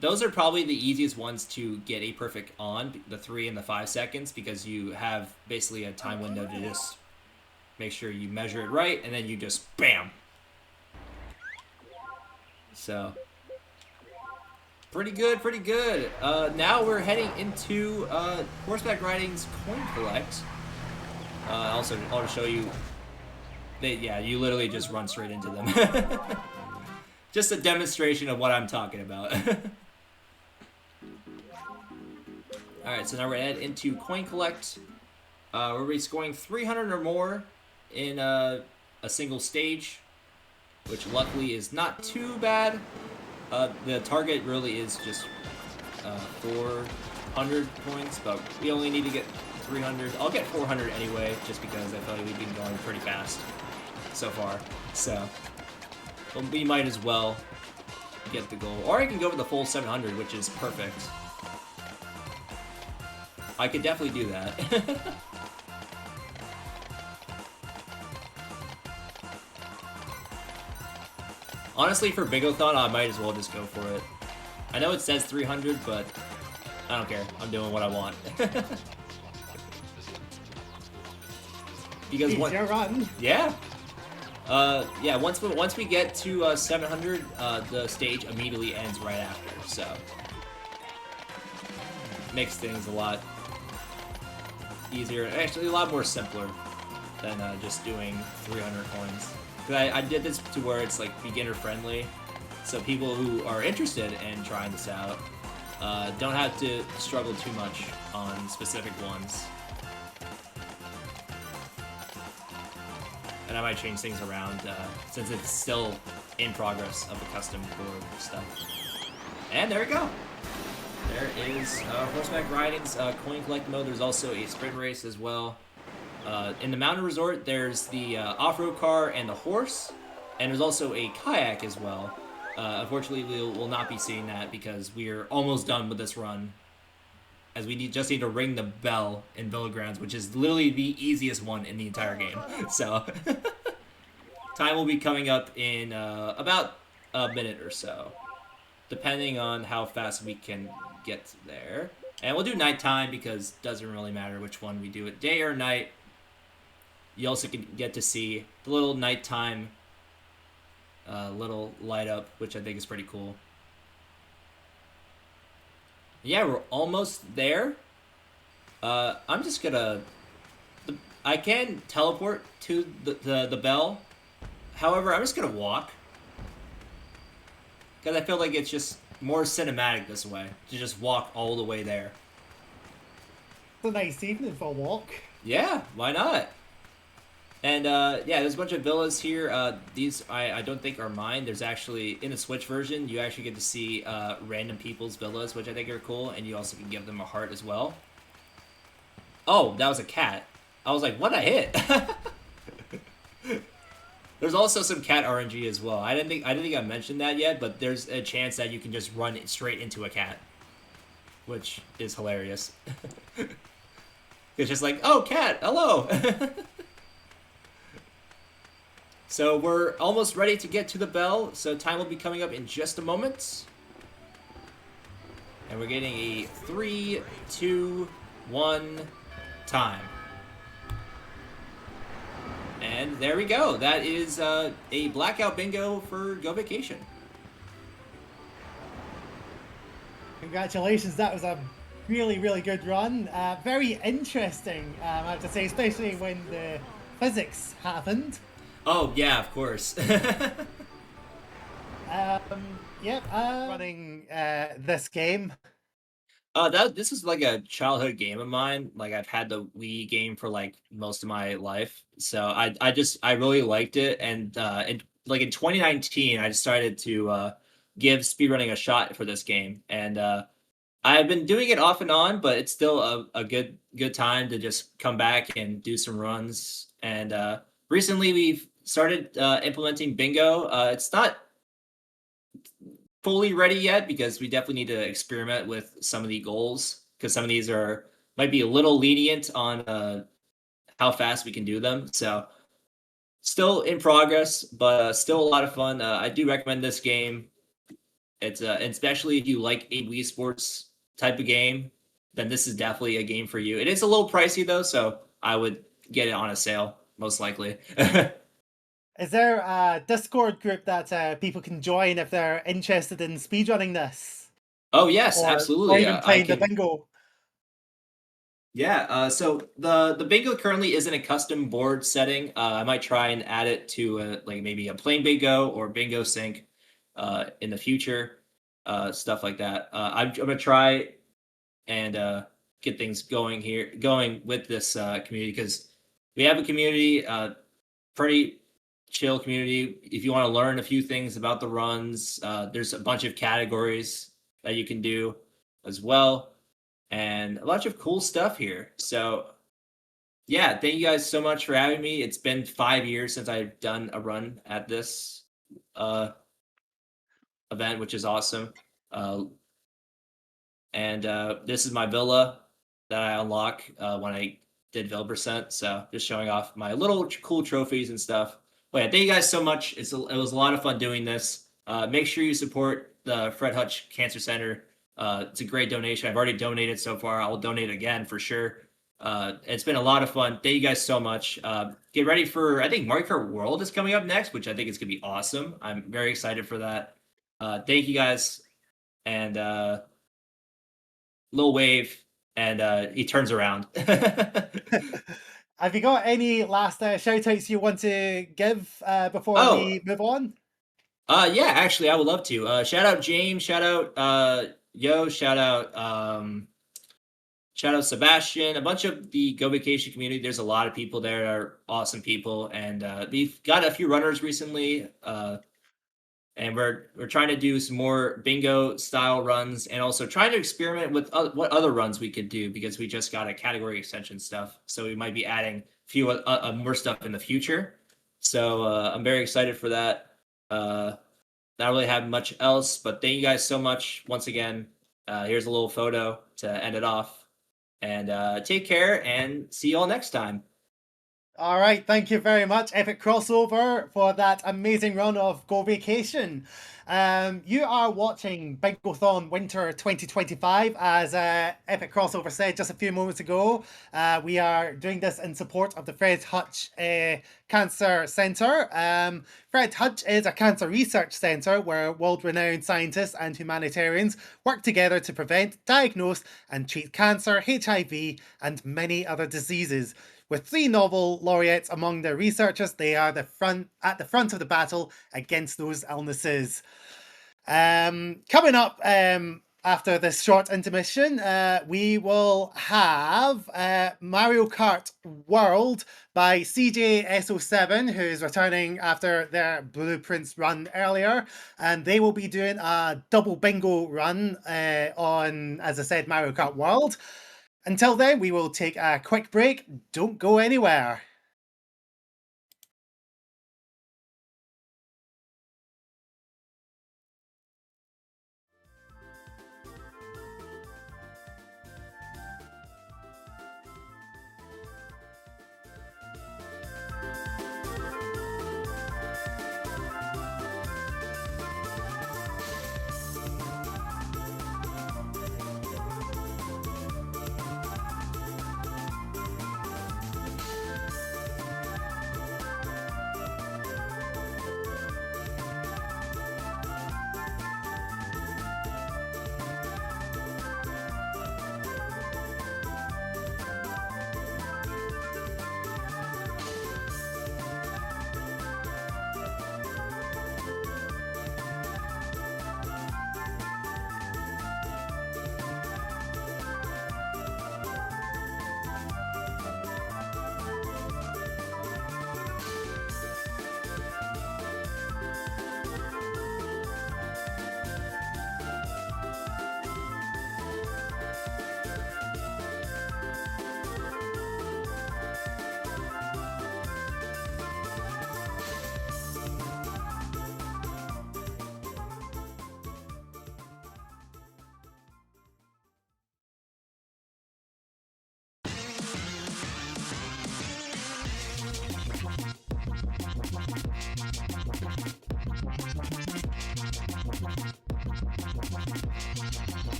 Those are probably the easiest ones to get a perfect on, the 3 and the 5 seconds, because you have basically a time window to just make sure you measure it right, and then you just BAM! So, pretty good, pretty good. Now we're heading into horseback riding's coin collect. Also, I'll show you. Yeah, you literally just run straight into them. Just a demonstration of what I'm talking about. Alright, so now we're going to head into coin collect. We're scoring 300 or more in a single stage, which luckily is not too bad. The target really is just 400 points, but we only need to get 300. I'll get 400 anyway, just because I feel like we've been going pretty fast so far. So, we might as well get the goal. Or I can go for the full 700, which is perfect. I could definitely do that. Honestly, for Bingothon, I might as well just go for it. I know it says 300, but I don't care. I'm doing what I want. Alright, so now we're heading into horseback riding's coin collect. We're going to be scoring 300 or more in a single stage, which luckily is not too bad. The target really is just 400 points, but we only need to get 300. I'll get 400 anyway, just because I feel like we've been going pretty fast so far. So, we might as well get the goal. Or I can go for the full 700, which is perfect. I could definitely do that. Honestly, for Bingothon, I might as well just go for it. I know it says 300, but I don't care. I'm doing what I want. because Easier run. yeah. Yeah, once we get to 700, the stage immediately ends right after, so makes things a lot easier, actually a lot more simpler than just doing 300 coins. Because I did this to where it's like beginner friendly, so people who are interested in trying this out don't have to struggle too much on specific ones. And I might change things around since it's still in progress of the custom board stuff. And there we go. There is horseback riding's coin collect mode. There's also a sprint race as well. In the mountain resort, there's the off-road car and the horse, and there's also a kayak as well. Unfortunately, we will not be seeing that because we are almost done with this run, as we just need to ring the bell in Villa Grounds, which is literally the easiest one in the entire game. So, time will be coming up in about a minute or so, depending on how fast we can get there. And we'll do nighttime because it doesn't really matter which one we do it, day or night. You also can get to see the little nighttime little light up, which I think is pretty cool. Yeah, we're almost there. I'm just gonna... I can teleport to the bell. However, I'm just gonna walk. Because I feel like it's just more cinematic this way, to just walk all the way there. It's a nice evening for a walk. Yeah, why not? And yeah, there's a bunch of villas here. These I don't think are mine. There's actually, in the Switch version, you actually get to see random people's villas, which I think are cool, and you also can give them a heart as well. Oh, that was a cat. I was like, what I hit? There's also some cat RNG as well. I didn't think I mentioned that yet, but there's a chance that you can just run straight into a cat, which is hilarious. It's just like, oh, cat, hello. So we're almost ready to get to the bell, so time will be coming up in just a moment. And we're getting a 3, 2, 1 time. And there we go. That is a Blackout bingo for Go Vacation. Congratulations, that was a really, really good run. Very interesting, I have to say, especially when the physics happened. Oh, yeah, of course. Running this game. This is like a childhood game of mine. Like, I've had the Wii game for like most of my life, so I really liked it. And in 2019, I decided to give speedrunning a shot for this game, and I've been doing it off and on, but it's still a good time to just come back and do some runs. And recently, we've started implementing bingo. It's not fully ready yet because we definitely need to experiment with some of the goals, because some of these might be a little lenient on how fast we can do them. So still in progress, but still a lot of fun. I do recommend this game. It's especially if you like a Wii Sports type of game, then this is definitely a game for you. It is a little pricey though, so I would get it on a sale most likely. Is there a Discord group that people can join if they're interested in speedrunning this? Oh yes, absolutely. Or even playing the bingo. Yeah, so the bingo currently isn't a custom board setting. I might try and add it to like maybe a plain bingo or bingo sync in the future, stuff like that. I'm gonna try and get things going with this community, because we have a community, pretty chill community. If you want to learn a few things about the runs, there's a bunch of categories that you can do as well, and a bunch of cool stuff here. So yeah, thank you guys so much for having me. It's been 5 years since I've done a run at this event, which is awesome. And this is my villa that I unlock when I did Villa Percent. So just showing off my little cool trophies and stuff. But yeah, thank you guys so much. It was a lot of fun doing this. Make sure you support the Fred Hutch Cancer Center. It's a great donation. I've already donated so far. I'll donate again for sure. It's been a lot of fun. Thank you guys so much. Get ready for, I think Mario Kart World is coming up next, which I think is going to be awesome. I'm very excited for that. Thank you guys. And Lil Wave, and he turns around. Have you got any last shout outs you want to give before Oh, we move on? yeah, actually, I would love to. Shout out James, shout out Yo, shout out Sebastian, a bunch of the Go Vacation community. There's a lot of people there that are awesome people, and we've got a few runners recently. And we're trying to do some more bingo style runs, and also trying to experiment with what other runs we could do, because we just got a category extension stuff, so we might be adding a few more stuff in the future. So I'm very excited for that. Not really have much else, but thank you guys so much once again. Here's a little photo to end it off, and take care and see you all next time. All right, thank you very much, EpicCrossover, for that amazing run of Go Vacation. You are watching Bingothon Winter 2025, as EpicCrossover said just a few moments ago. We are doing this in support of the Fred Hutch Cancer Center. Fred Hutch is a cancer research center where world-renowned scientists and humanitarians work together to prevent, diagnose, and treat cancer, HIV, and many other diseases. With 3 Nobel laureates among their researchers, they are at the front of the battle against those illnesses. Coming up after this short intermission, we will have Mario Kart World by CJSO7, who's returning after their Blueprints run earlier, and they will be doing a double bingo run on, as I said, Mario Kart World. Until then, we will take a quick break. Don't go anywhere.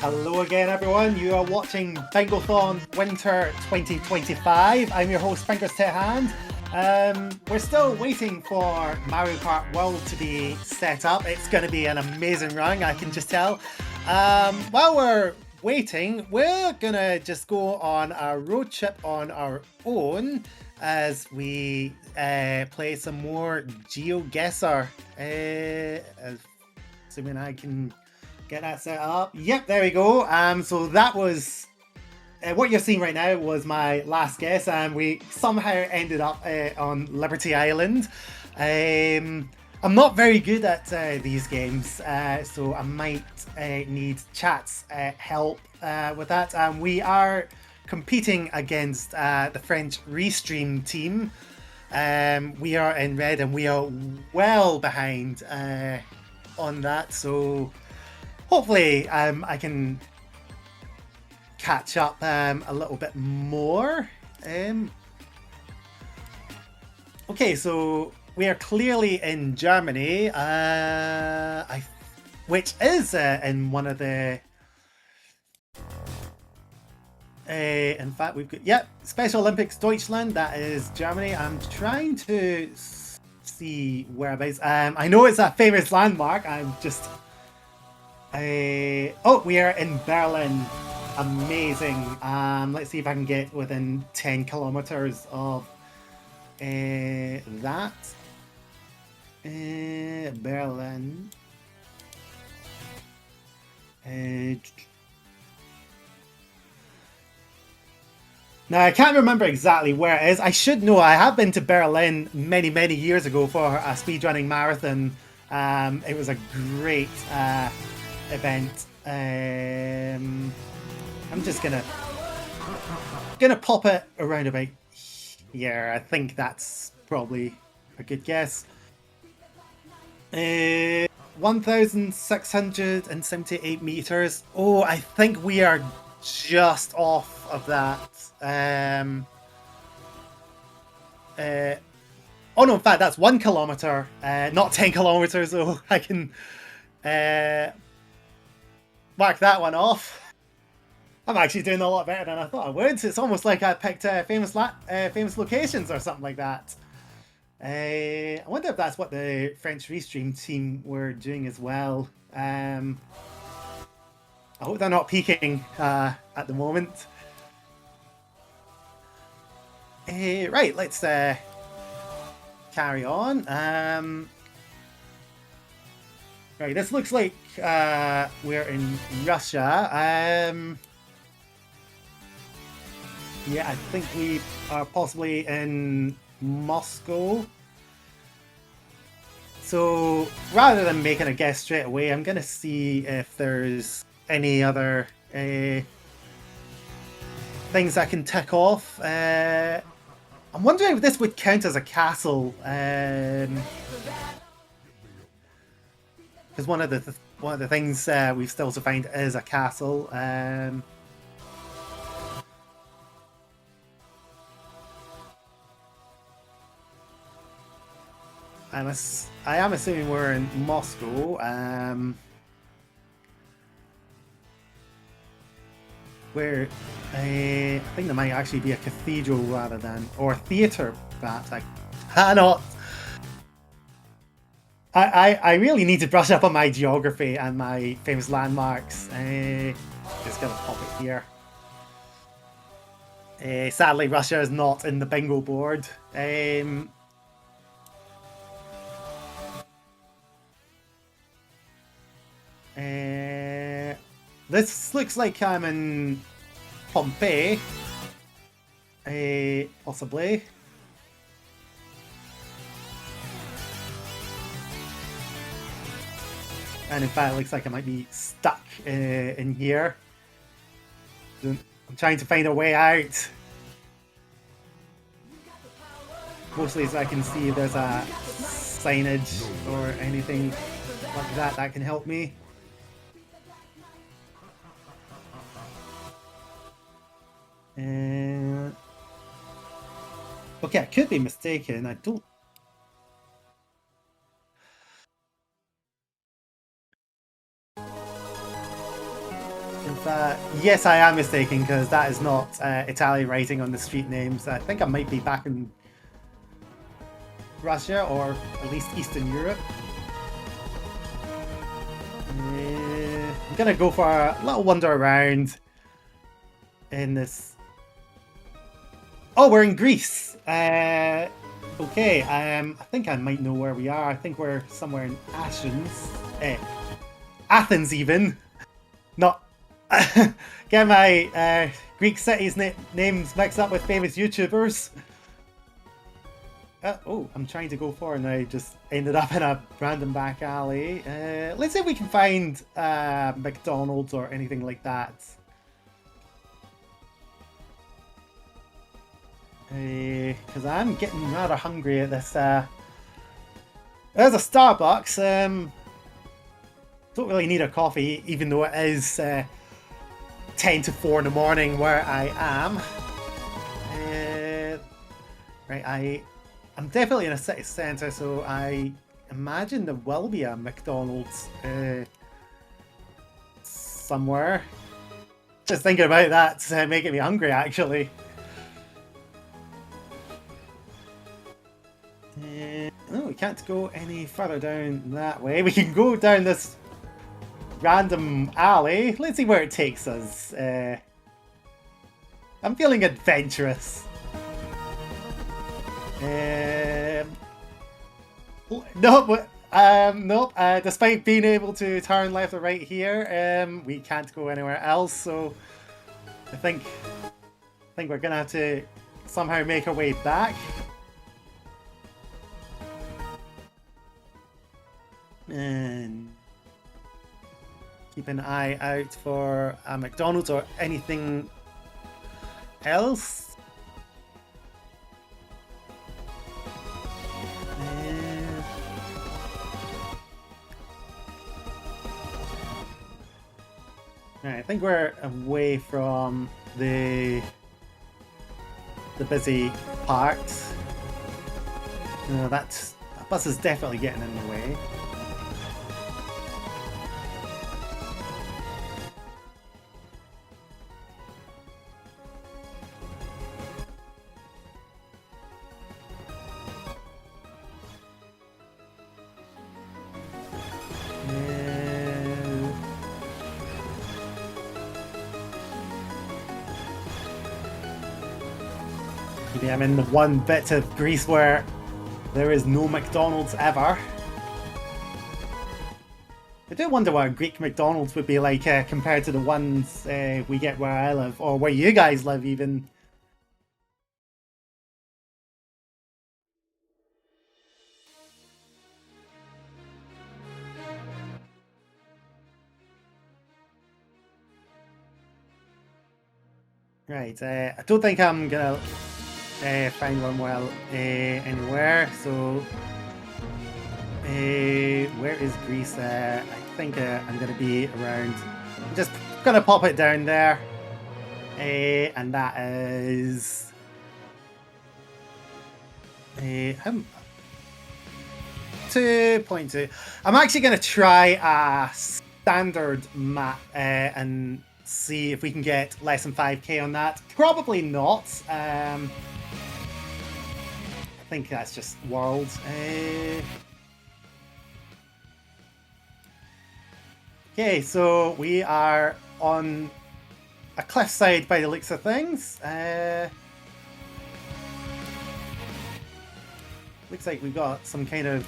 Hello again, everyone. You are watching Bingothon Winter 2025. I'm your host, Fingers to Hand. We're still waiting for Mario Kart World to be set up. It's going to be an amazing run, I can just tell. While we're waiting, we're going to just go on a road trip on our own as we play some more GeoGuessr. Assuming I can get that set up. Yep, there we go. So that was what you're seeing right now was my last guess, and we somehow ended up on Liberty Island. I'm not very good at these games, so I might need chat's help with that. We are competing against the French Restream team. We are in red, and we are well behind on that. So hopefully, I can catch up a little bit more. Okay, so we are clearly in Germany, which is in one of the. In fact, we've got Special Olympics Deutschland. That is Germany. I'm trying to see whereabouts. I know it's a famous landmark. I'm just. Oh, we are in Berlin. Amazing. Let's see if I can get within 10 kilometers of that. Berlin. Now, I can't remember exactly where it is. I should know. I have been to Berlin many, many years ago for a speedrunning marathon. It was a great event. I'm just gonna pop it around about here. I think that's probably a good guess. 1,678 meters. Oh, I think we are just off of that. Oh no, in fact, that's 1 kilometer, not 10 kilometers. So I can mark that one off. I'm actually doing a lot better than I thought I would. It's almost like I picked famous locations or something like that. I wonder if that's what the French Restream team were doing as well. I hope they're not peaking at the moment. Right, let's carry on. Right, this looks like we're in Russia. Yeah, I think we are possibly in Moscow. So rather than making a guess straight away, I'm going to see if there's any other things I can tick off. I'm wondering if this would count as a castle. Because one of the things we've still to find is a castle. I am assuming we're in Moscow. Where I think there might actually be a cathedral rather than, or a theatre, perhaps. I cannot. I really need to brush up on my geography and my famous landmarks. Just gonna pop it here. Sadly, Russia is not in the bingo board. This looks like I'm in Pompeii. Possibly. And in fact, it looks like I might be stuck in here. I'm trying to find a way out. Mostly so I can see if there's a signage or anything like that can help me. Okay, I could be mistaken. I don't. In Yes, I am mistaken because that is not Italian writing on the street names. I think I might be back in Russia or at least Eastern Europe. I'm gonna go for a little wander around in this. Oh, we're in Greece. Okay. I think I might know where we are. I think we're somewhere in Athens, even. Not get my Greek cities names mixed up with famous YouTubers. Oh, I'm trying to go for and I just ended up in a random back alley. Let's see if we can find McDonald's or anything like that. Because I'm getting rather hungry at this. There's a Starbucks. Don't really need a coffee, even though it is 10 to 4 in the morning where I am. Right, I'm definitely in a city centre, so I imagine there will be a McDonald's somewhere. Just thinking about that's making me hungry, actually. No, we can't go any further down that way. We can go down this random alley. Let's see where it takes us. I'm feeling adventurous. Nope. Despite being able to turn left or right here, we can't go anywhere else. So I think we're gonna have to somehow make our way back. And keep an eye out for a McDonald's or anything else. Right, I think we're away from the busy part. No, that bus is definitely getting in the way. Maybe I'm in the one bit of Greece where there is no McDonald's ever. I do wonder what a Greek McDonald's would be like compared to the ones we get where I live, or where you guys live even. Right, I don't think I'm gonna find one well anywhere, so where is Greece? I think I'm gonna be around. I'm just gonna pop it down there, and that is 2.2. I'm actually gonna try a standard map and see if we can get less than 5k on that. Probably not. I think that's just worlds. Okay, so we are on a cliffside by the looks of things. Looks like we've got some kind of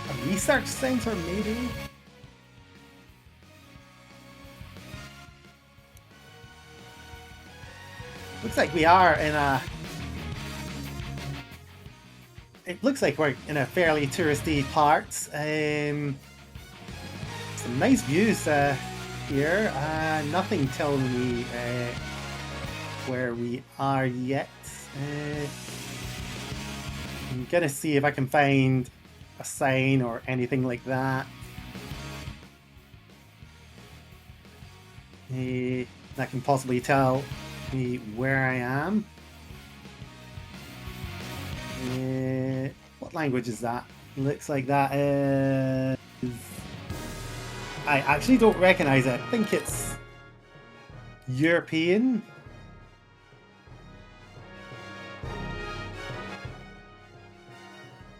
a research center, maybe. Looks like we are in a... It looks like we're in a fairly touristy part. Some nice views here. Nothing telling me where we are yet. I'm gonna see if I can find a sign or anything like that. That can possibly tell me where I am. What language is that? Looks like that is I actually don't recognize it. I think it's European.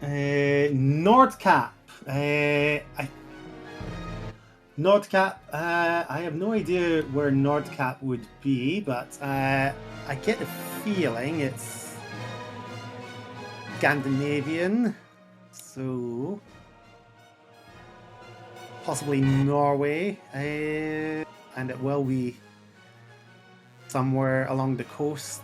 Nordcap. Nordcap. I have no idea where Nordcap would be, but I get the feeling it's Scandinavian. So possibly Norway, and it will be somewhere along the coast.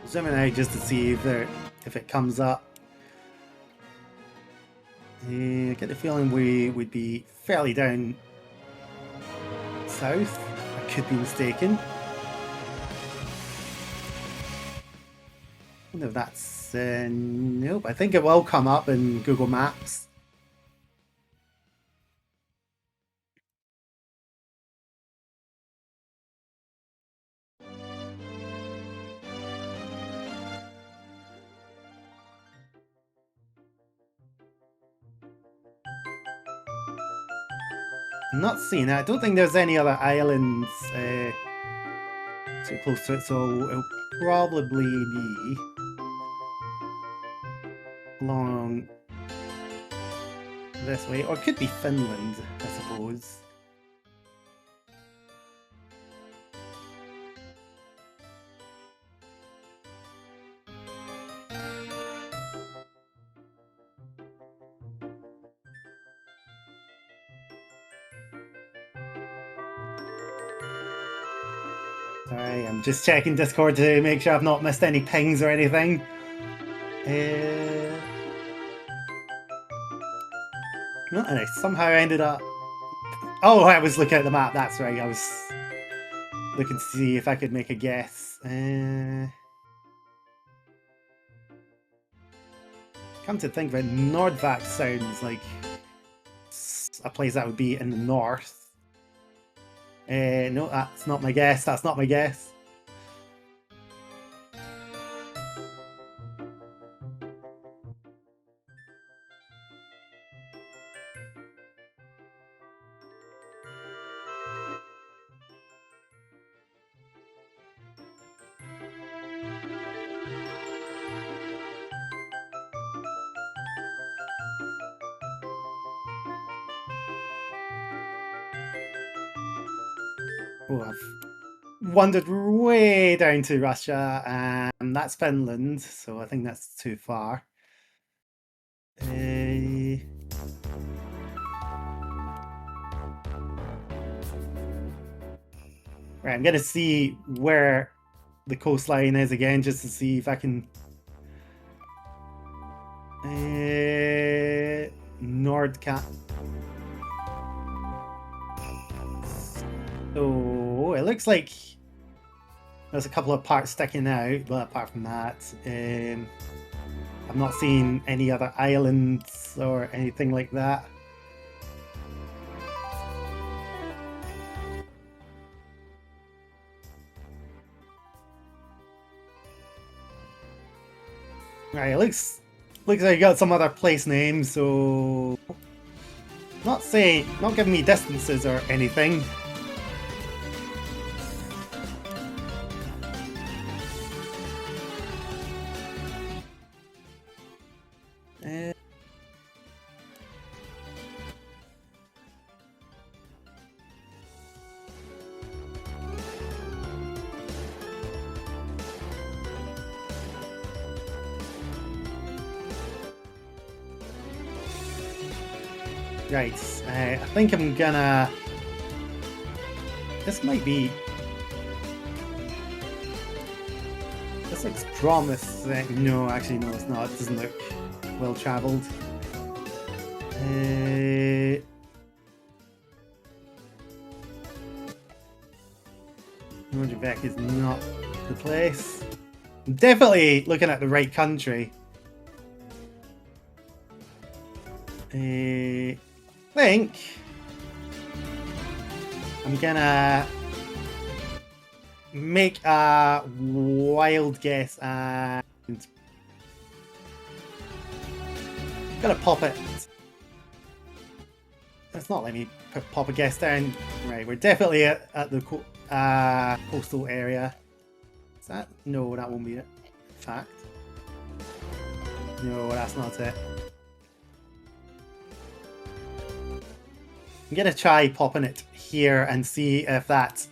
Zooming out just to see if it comes up. I get the feeling we would be fairly down south. I could be mistaken. I wonder if that's... nope, I think it will come up in Google Maps. I'm not seeing it. I don't think there's any other islands too close to it, so it'll probably be along this way, or it could be Finland, I suppose. Sorry, I'm just checking Discord to make sure I've not missed any pings or anything. No, and I somehow ended up... Oh, I was looking at the map, that's right. I was looking to see if I could make a guess. Come to think of it, Nordvac sounds like a place that would be in the north. No, that's not my guess. That's not my guess. Oh, I've wandered way down to Russia, and that's Finland, so I think that's too far. Right, I'm gonna see where the coastline is again, just to see if I can... Nordcap. So it looks like there's a couple of parts sticking out, but apart from that, I've not seen any other islands or anything like that. Right, it looks like I got some other place names, so not giving me distances or anything. Right, I think I'm gonna... This might be... This looks promising. No, actually, no, it's not. It doesn't look well traveled. Nordvik is not the place. I'm definitely looking at the right country. I think I'm gonna make a wild guess and Gonna pop it. It's not letting me pop a guest down. Right, we're definitely at the coastal area. Is that? No, that won't be it. In fact. No, that's not it. I'm gonna try popping it here and see if that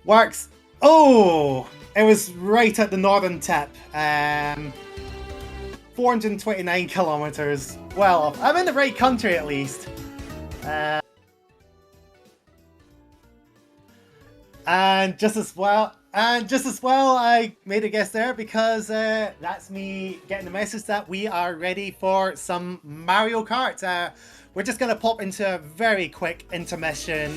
works. Oh! It was right at the northern tip. 429 kilometers. Well, I'm in the right country at least. And just as well, I made a guess there because that's me getting the message that we are ready for some Mario Kart. We're just going to pop into a very quick intermission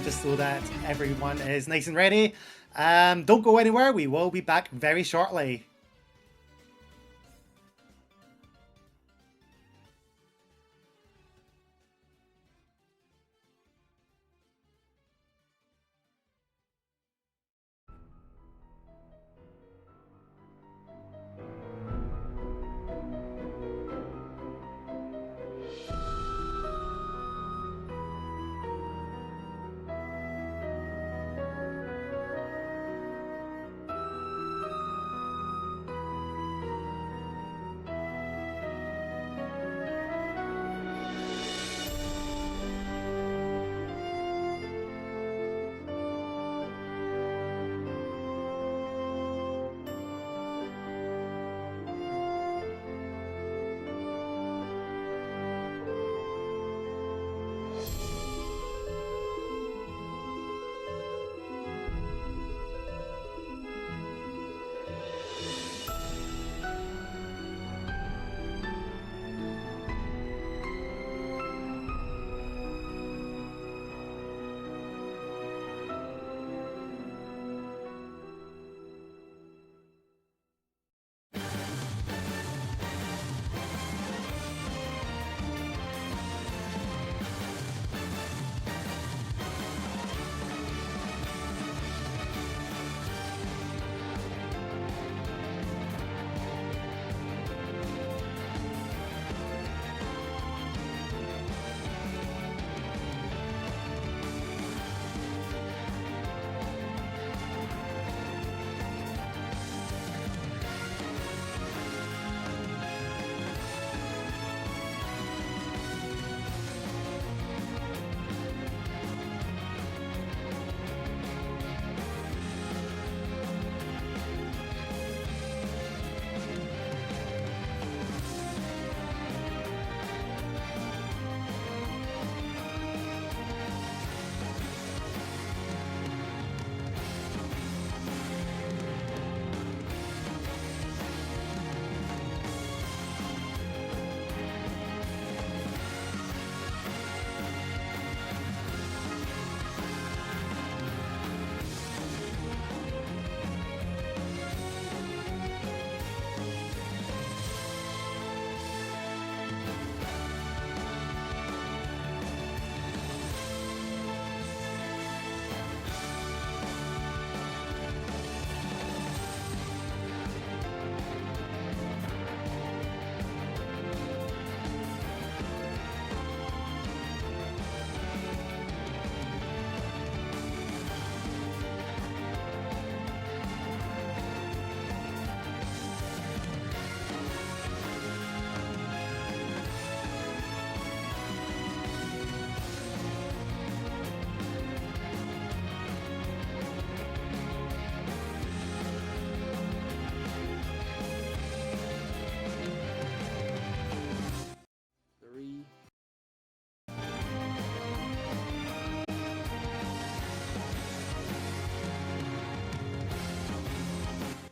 just so that everyone is nice and ready. Don't go anywhere, we will be back very shortly.